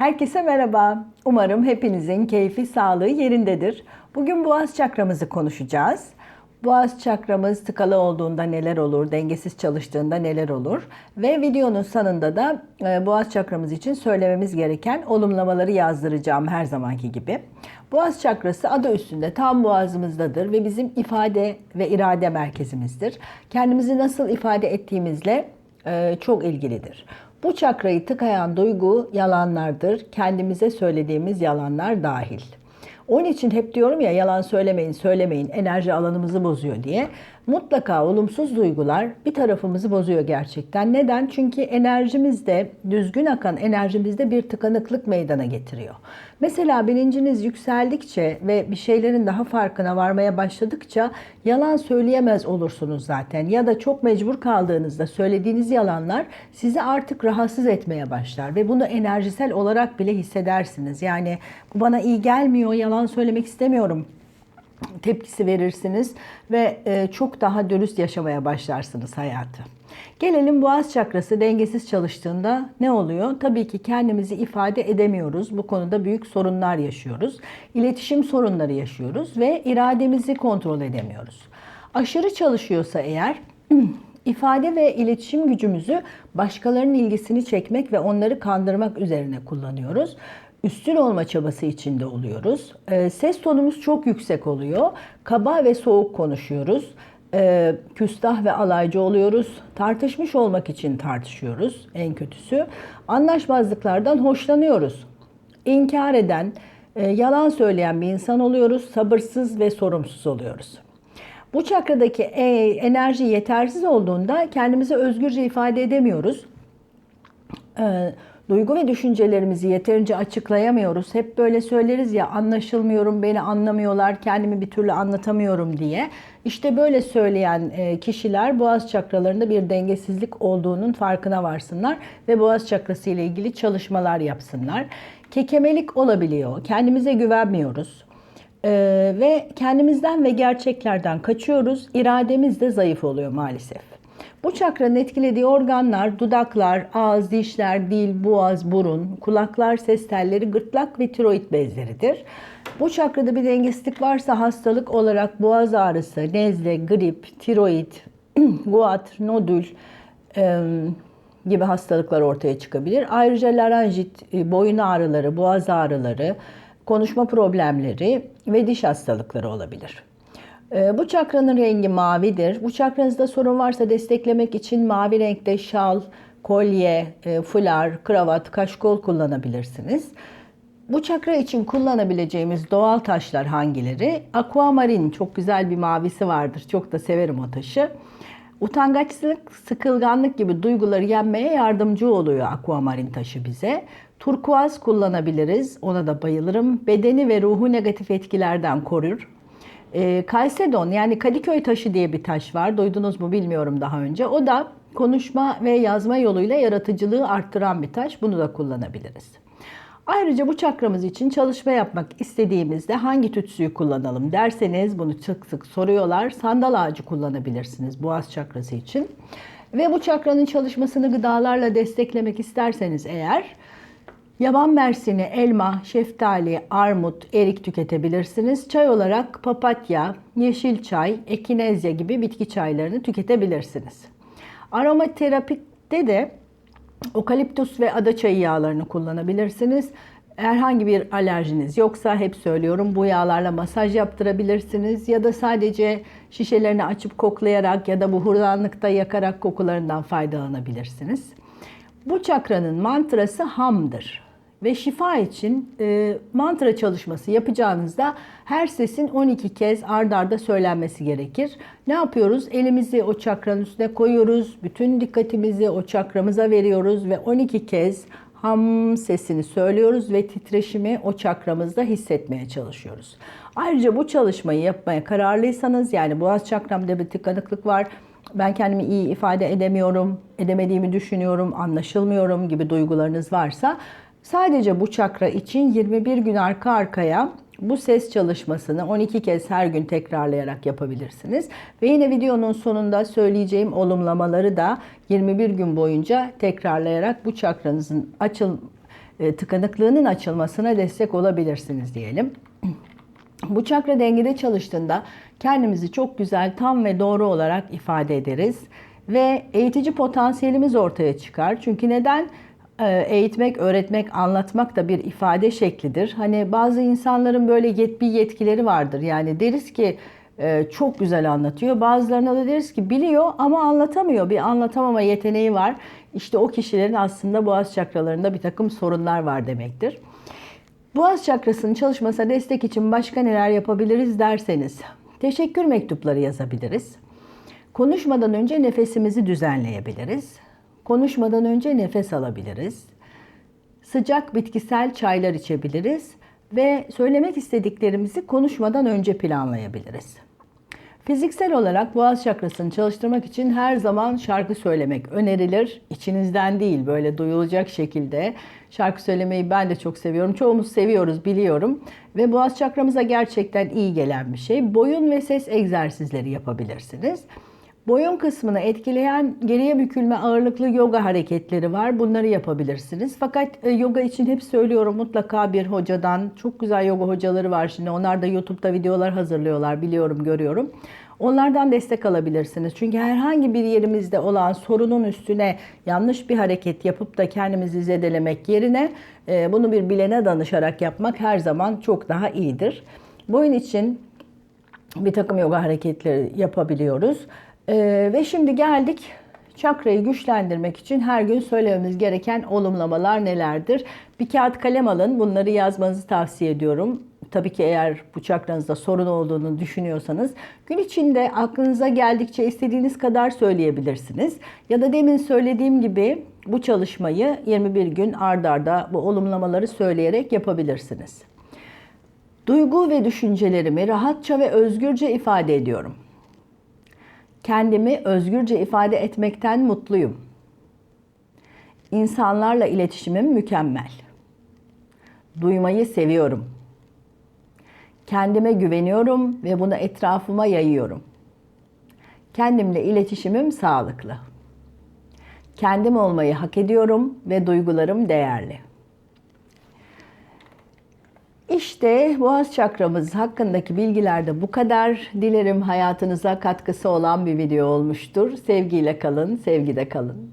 Herkese merhaba. Umarım hepinizin keyfi, sağlığı yerindedir. Bugün boğaz çakramızı konuşacağız. Boğaz çakramız tıkalı olduğunda neler olur, dengesiz çalıştığında neler olur ve videonun sonunda da boğaz çakramız için söylememiz gereken olumlamaları yazdıracağım her zamanki gibi. Boğaz çakrası adı üstünde tam boğazımızdadır ve bizim ifade ve irade merkezimizdir. Kendimizi nasıl ifade ettiğimizle çok ilgilidir. Bu çakrayı tıkayan duygu yalanlardır. Kendimize söylediğimiz yalanlar dahil. Onun için hep diyorum ya yalan söylemeyin, söylemeyin enerji alanımızı bozuyor diye. Mutlaka olumsuz duygular bir tarafımızı bozuyor gerçekten. Neden? Çünkü enerjimizde, düzgün akan enerjimizde bir tıkanıklık meydana getiriyor. Mesela bilinciniz yükseldikçe ve bir şeylerin daha farkına varmaya başladıkça yalan söyleyemez olursunuz zaten. Ya da çok mecbur kaldığınızda söylediğiniz yalanlar sizi artık rahatsız etmeye başlar ve bunu enerjisel olarak bile hissedersiniz. Yani bu bana iyi gelmiyor, yalan söylemek istemiyorum tepkisi verirsiniz ve çok daha dürüst yaşamaya başlarsınız hayatı. Gelelim boğaz çakrası dengesiz çalıştığında ne oluyor? Tabii ki kendimizi ifade edemiyoruz. Bu konuda büyük sorunlar yaşıyoruz. İletişim sorunları yaşıyoruz ve irademizi kontrol edemiyoruz. Aşırı çalışıyorsa eğer ifade ve iletişim gücümüzü başkalarının ilgisini çekmek ve onları kandırmak üzerine kullanıyoruz. Üstün olma çabası içinde oluyoruz. Ses tonumuz çok yüksek oluyor. Kaba ve soğuk konuşuyoruz. Küstah ve alaycı oluyoruz. Tartışmış olmak için tartışıyoruz en kötüsü. Anlaşmazlıklardan hoşlanıyoruz. İnkar eden, yalan söyleyen bir insan oluyoruz. Sabırsız ve sorumsuz oluyoruz. Bu çakradaki enerji yetersiz olduğunda kendimizi özgürce ifade edemiyoruz. Duygu ve düşüncelerimizi yeterince açıklayamıyoruz. Hep böyle söyleriz ya anlaşılmıyorum, beni anlamıyorlar, kendimi bir türlü anlatamıyorum diye. İşte böyle söyleyen kişiler boğaz çakralarında bir dengesizlik olduğunun farkına varsınlar ve boğaz çakrası ile ilgili çalışmalar yapsınlar. Kekemelik olabiliyor, kendimize güvenmiyoruz. Ve kendimizden ve gerçeklerden kaçıyoruz. İrademiz de zayıf oluyor maalesef. Bu çakranın etkilediği organlar dudaklar, ağız, dişler, dil, boğaz, burun, kulaklar, ses telleri, gırtlak ve tiroid bezleridir. Bu çakrada bir dengesizlik varsa hastalık olarak boğaz ağrısı, nezle, grip, tiroid, guatr, nodül gibi hastalıklar ortaya çıkabilir. Ayrıca larenjit, boyun ağrıları, boğaz ağrıları, konuşma problemleri ve diş hastalıkları olabilir. Bu çakranın rengi mavidir. Bu çakranızda sorun varsa desteklemek için mavi renkte şal, kolye, fular, kravat, kaşkol kullanabilirsiniz. Bu çakra için kullanabileceğimiz doğal taşlar hangileri? Aquamarin çok güzel bir mavisi vardır. Çok da severim o taşı. Utangaçlık, sıkılganlık gibi duyguları yenmeye yardımcı oluyor aquamarin taşı bize. Turkuaz kullanabiliriz. Ona da bayılırım. Bedeni ve ruhu negatif etkilerden korur. Kalsedon yani Kadıköy taşı diye bir taş var. Duydunuz mu bilmiyorum daha önce. O da konuşma ve yazma yoluyla yaratıcılığı arttıran bir taş. Bunu da kullanabiliriz. Ayrıca bu çakramız için çalışma yapmak istediğimizde hangi tütsüyü kullanalım derseniz bunu sık sık soruyorlar. Sandal ağacı kullanabilirsiniz boğaz çakrası için. Ve bu çakranın çalışmasını gıdalarla desteklemek isterseniz eğer yaban mersini, elma, şeftali, armut, erik tüketebilirsiniz. Çay olarak papatya, yeşil çay, ekinezya gibi bitki çaylarını tüketebilirsiniz. Aromaterapide de okaliptus ve adaçayı yağlarını kullanabilirsiniz. Herhangi bir alerjiniz yoksa hep söylüyorum bu yağlarla masaj yaptırabilirsiniz ya da sadece şişelerini açıp koklayarak ya da buhurdanlıkta yakarak kokularından faydalanabilirsiniz. Bu çakranın mantrası hamdır. Ve şifa için mantra çalışması yapacağınızda her sesin 12 kez ard arda söylenmesi gerekir. Ne yapıyoruz? Elimizi o çakranın üstüne koyuyoruz. Bütün dikkatimizi o çakramıza veriyoruz ve 12 kez ham sesini söylüyoruz ve titreşimi o çakramızda hissetmeye çalışıyoruz. Ayrıca bu çalışmayı yapmaya kararlıysanız yani boğaz çakramda bir tıkanıklık var. Ben kendimi iyi ifade edemiyorum, edemediğimi düşünüyorum, anlaşılmıyorum gibi duygularınız varsa sadece bu çakra için 21 gün arka arkaya bu ses çalışmasını 12 kez her gün tekrarlayarak yapabilirsiniz. Ve yine videonun sonunda söyleyeceğim olumlamaları da 21 gün boyunca tekrarlayarak bu çakranızın tıkanıklığının açılmasına destek olabilirsiniz diyelim. Bu çakra dengede çalıştığında kendimizi çok güzel, tam ve doğru olarak ifade ederiz. Ve eğitici potansiyelimiz ortaya çıkar. Çünkü neden? Eğitmek, öğretmek, anlatmak da bir ifade şeklidir. Hani bazı insanların böyle bir yetkileri vardır. Yani deriz ki çok güzel anlatıyor. Bazılarına da deriz ki biliyor ama anlatamıyor. Bir anlatamama yeteneği var. İşte o kişilerin aslında boğaz çakralarında bir takım sorunlar var demektir. Boğaz çakrasının çalışmasına destek için başka neler yapabiliriz derseniz, teşekkür mektupları yazabiliriz. Konuşmadan önce nefesimizi düzenleyebiliriz. Konuşmadan önce nefes alabiliriz. Sıcak bitkisel çaylar içebiliriz ve söylemek istediklerimizi konuşmadan önce planlayabiliriz. Fiziksel olarak boğaz çakrasını çalıştırmak için her zaman şarkı söylemek önerilir. İçinizden değil, böyle duyulacak şekilde. Şarkı söylemeyi ben de çok seviyorum. Çoğumuz seviyoruz, biliyorum. Ve boğaz çakramıza gerçekten iyi gelen bir şey. Boyun ve ses egzersizleri yapabilirsiniz. Boyun kısmını etkileyen geriye bükülme ağırlıklı yoga hareketleri var. Bunları yapabilirsiniz. Fakat yoga için hep söylüyorum, mutlaka bir hocadan, çok güzel yoga hocaları var şimdi. Onlar da YouTube'da videolar hazırlıyorlar, biliyorum, görüyorum. Onlardan destek alabilirsiniz. Çünkü herhangi bir yerimizde olan sorunun üstüne yanlış bir hareket yapıp da kendimizi zedelemek yerine bunu bir bilene danışarak yapmak her zaman çok daha iyidir. Boyun için bir takım yoga hareketleri yapabiliyoruz. Ve şimdi geldik çakrayı güçlendirmek için her gün söylememiz gereken olumlamalar nelerdir? Bir kağıt kalem alın, bunları yazmanızı tavsiye ediyorum. Tabii ki eğer bu çakranızda sorun olduğunu düşünüyorsanız gün içinde aklınıza geldikçe istediğiniz kadar söyleyebilirsiniz. Ya da demin söylediğim gibi bu çalışmayı 21 gün ard arda bu olumlamaları söyleyerek yapabilirsiniz. Duygu ve düşüncelerimi rahatça ve özgürce ifade ediyorum. Kendimi özgürce ifade etmekten mutluyum. İnsanlarla iletişimim mükemmel. Duymayı seviyorum. Kendime güveniyorum ve bunu etrafıma yayıyorum. Kendimle iletişimim sağlıklı. Kendim olmayı hak ediyorum ve duygularım değerli. İşte boğaz çakramız hakkındaki bilgiler de bu kadar. Dilerim hayatınıza katkısı olan bir video olmuştur. Sevgiyle kalın, sevgide kalın.